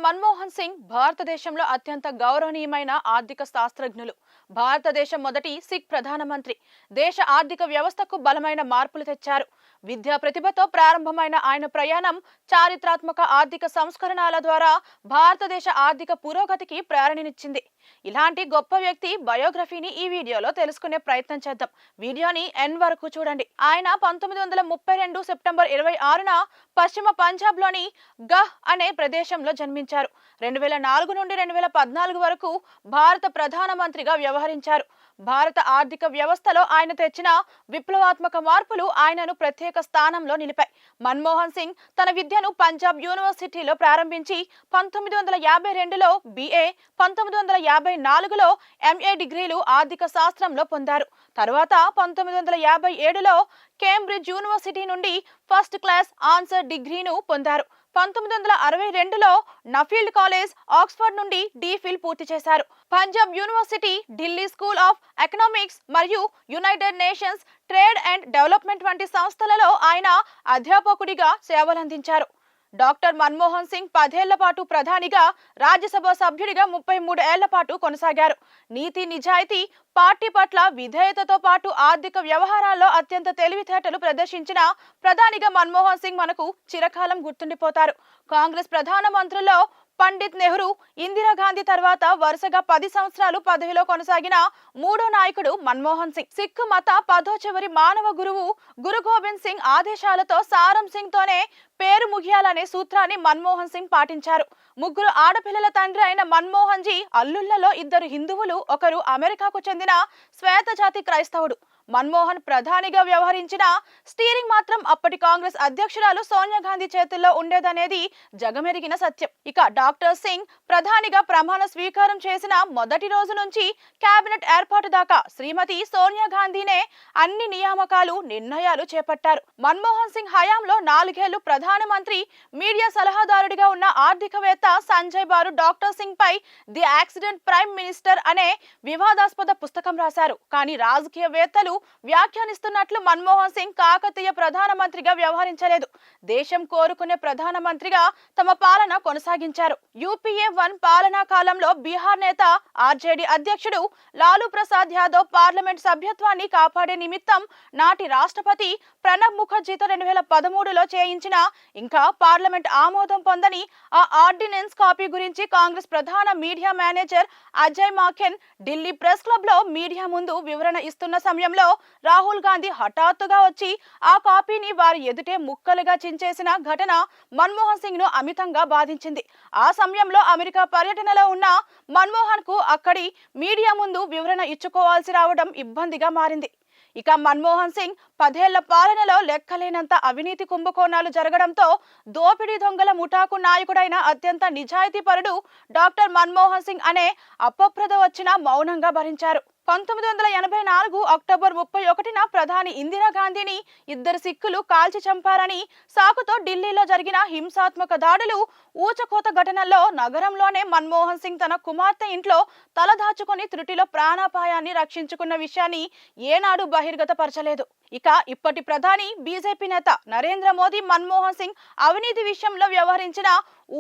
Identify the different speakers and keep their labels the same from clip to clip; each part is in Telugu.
Speaker 1: మన్మోహన్ సింగ్ భారతదేశంలో అత్యంత గౌరవనీయమైన ఆర్థిక శాస్త్రజ్ఞులు. భారతదేశం మొదటి సిక్ ప్రధానమంత్రి. దేశ ఆర్థిక వ్యవస్థకు బలమైన మార్పులు తెచ్చారు. విద్యా ప్రతిభతో ప్రారంభమైన ఆయన ప్రయాణం చారిత్రాత్మక ఆర్థిక సంస్కరణల ద్వారా భారతదేశ ఆర్థిక పురోగతికి ప్రేరణనిచ్చింది. ఇలాంటి గొప్ప వ్యక్తి బయోగ్రఫీని ఈ వీడియోలో తెలుసుకునే ప్రయత్నం చేద్దాం. వీడియోని ఎండ్ వరకు చూడండి. ఆయన 1932 సెప్టెంబర్ 26న పశ్చిమ పంజాబ్ లోని గహ్ అనే ప్రదేశంలో జన్మించారు. 2004 నుండి 2014 వరకు భారత ప్రధానమంత్రిగా వ్యవహరించారు. భారత ఆర్థిక వ్యవస్థలో ఆయన తెచ్చిన విప్లవాత్మక మార్పులు ఆయనను ప్రత్యేక స్థానంలో నిలిపాయి. మన్మోహన్ సింగ్ తన విద్యను పంజాబ్ యూనివర్సిటీలో ప్రారంభించి 1952లో BA, 1954లో MA డిగ్రీలు ఆర్థిక శాస్త్రంలో పొందారు. తర్వాత 1957లో కేంబ్రిడ్జ్ యూనివర్సిటీ నుండి ఫస్ట్ క్లాస్ ఆన్సర్ డిగ్రీను పొందారు. 1962లో నఫీల్డ్ కాలేజ్, ఆక్స్ఫర్డ్ నుండి DPhil పూర్తి చేశారు. Punjab university, Delhi school of economics మరియు United Nations trade and development వంటి సంస్థలలో ఆయన అధ్యాపకుడిగా సేవలందించారు. డాక్టర్ మన్మోహన్ సింగ్ 10 ఏళ్ల పాటు ప్రధానిగా, రాజ్యసభ సభ్యుడిగా 33 ఏళ్ల పాటు కొనసాగారు. నీతి, నిజాయితీ, పార్టీ పట్ల విధేయతతో పాటు ఆర్థిక వ్యవహారాల్లో అత్యంత తెలివితేటలు ప్రదర్శించిన ప్రధానిగా మన్మోహన్ సింగ్ మనకు చిరకాలం గుర్తుండిపోతారు. కాంగ్రెస్ ప్రధాన మంత్రుల్లో పండిత్ నెహ్రూ, ఇందిరాగాంధీ తర్వాత వరుసగా 10 సంవత్సరాలు పదవిలో కొనసాగిన మూడో నాయకుడు మన్మోహన్ సింగ్. సిక్కు మత 10వ చివరి మానవ గురువు గురు గోబింద్ సింగ్ ఆదేశాలతో సారం సింగ్ తోనే పేరు ముగియాలనే సూత్రాన్ని మన్మోహన్ సింగ్ పాటించారు. ముగ్గురు ఆడపిల్లల తండ్రి అయిన మన్మోహన్ జీ అల్లుళ్లలో 2 హిందువులు, ఒకరు అమెరికాకు చెందిన శ్వేత జాతి క్రైస్తవుడు. మన్మోహన్ ప్రధానిగా వ్యవహరించిన స్టీరింగ్ మాత్రం అప్పటి కాంగ్రెస్ అధ్యక్షురాలు సోనియా గాంధీ చేతుల్లో ఉండేదనేది జగమెరిగిన సత్యం. ఇక డాక్టర్ సింగ్ ప్రధానిగా ప్రమాణ స్వీకారం చేసిన మొదటి రోజు నుంచి కేబినెట్ ఏర్పాటు దాకా శ్రీమతి సోనియా గాంధీనే అన్ని నియామకాలు, నిర్ణయాలు చేపట్టారు. మన్మోహన్ సింగ్ హయాంలో 4 ఏళ్లు ప్రధానమంత్రి, మీడియా సలహాదారుడిగా ఉన్న ఆర్థికవేత్త సంజయ్ బారు డాక్టర్ సింగ్ పై ది యాక్సిడెంట్ ప్రైమ్ మినిస్టర్ అనే వివాదాస్పద పుస్తకం రాశారు. కానీ రాజకీయవేత్తలు వ్యాఖ్యానిస్తున్నట్లు మన్మోహన్ సింగ్ కాకతీయ ప్రధానమంత్రిగా వ్యవహరించలేదు. దేశం కోరుకునే ప్రధానమంత్రిగా తమ పాలన కొనసాగించారు. UPA 1 పాలనా కాలంలో బీహార్ నేత, RJD అధ్యక్షుడు లాలూ ప్రసాద్ యాదవ్ పార్లమెంట్ సభ్యత్వాన్ని కాపాడే నిమిత్తం నాటి రాష్ట్రపతి ప్రణబ్ ముఖర్జీతో 2013లో చేయించిన, ఇంకా పార్లమెంట్ ఆమోదం పొందని ఆ ఆర్డినెన్స్ కాపీ గురించి కాంగ్రెస్ ప్రధాన media manager Ajay Maken Delhi press club లో మీడియా ముందు వివరణ ఇస్తున్న సమయంలో రాహుల్ గాంధీ హఠాత్తుగా వచ్చి ఆ కాపీని వారి ఎదుటే ముక్కలుగా చించేసిన ఘటన మన్మోహన్ సింగ్ ను అమితంగా బాధించింది. ఆ సమయంలో అమెరికా పర్యటనలో ఉన్న మన్మోహన్ కు అక్కడి మీడియా ముందు వివరణ ఇచ్చుకోవాల్సి రావడం ఇబ్బందిగా మారింది. ఇక మన్మోహన్ సింగ్ 10 ఏళ్ల పాలనలో లెక్కలేనంత అవినీతి కుంభకోణాలు జరగడంతో దోపిడీ దొంగల ముఠాకు నాయకుడైన అత్యంత నిజాయితీపరుడు డాక్టర్ మన్మోహన్ సింగ్ అనే అపప్రద వచ్చినా మౌనంగా భరించారు. 1984 అక్టోబర్ 31న ప్రధాని ఇందిరాగాంధీని 2 సిక్కులు కాల్చి చంపారని సాకుతో ఢిల్లీలో జరిగిన హింసాత్మక దాడులు, ఊచకోత ఘటనల్లో నగరంలోనే మన్మోహన్ సింగ్ తన కుమార్తె ఇంట్లో తలదాచుకొని త్రుటిలో ప్రాణాపాయాన్ని రక్షించుకున్న విషయాన్ని ఏనాడు బహిర్గతపరచలేదు. ఇక ఇప్పటి ప్రధాని బీజేపీ నేత నరేంద్ర మోదీ మన్మోహన్ సింగ్ అవినీతి విషయంలో వ్యవహరించిన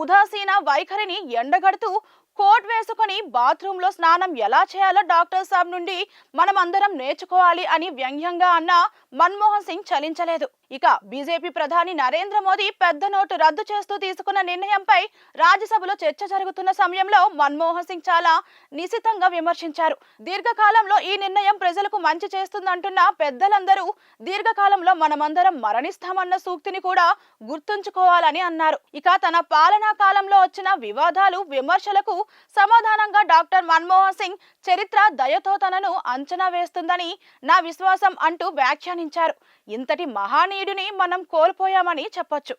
Speaker 1: ఉదాసీన వైఖరిని ఎండగడుతూ కోట్ వేసుకొని బాత్రూమ్ లో స్నానం ఎలా చేయాలో డాక్టర్ సాబ్ నుండి మనం అందరం నేర్చుకోవాలి అని వ్యంగ్యంగా అన్న మన్మోహన్ సింగ్ చలించలేదు. ఇక బీజేపీ ప్రధాని నరేంద్ర మోదీ పెద్ద నోటు రద్దు చేస్తూ తీసుకున్న నిర్ణయంపై రాజ్యసభలో చర్చ జరుగుతున్న సమయంలో మన్మోహన్ సింగ్ చాలా నిశితంగా విమర్శించారు. దీర్ఘకాలంలో ఈ నిర్ణయం ప్రజలకు మంచి చేస్తుందంటున్న పెద్దలందరూ దీర్ఘకాలంలో మనమందరం మరణిస్తామన్న సూక్తిని కూడా గుర్తుంచుకోవాలని అన్నారు. ఇక తన పాలనా కాలంలో వచ్చిన వివాదాలు, విమర్శలకు సమాధానంగా డాక్టర్ మన్మోహన్ సింగ్ చరిత్ర దయతో తనను అంచనా వేస్తుందని నా విశ్వాసం అంటూ వ్యాఖ్యానించారు. ఇంతటి మహానీయుడిని మనం కోల్పోయామని చెప్పొచ్చు.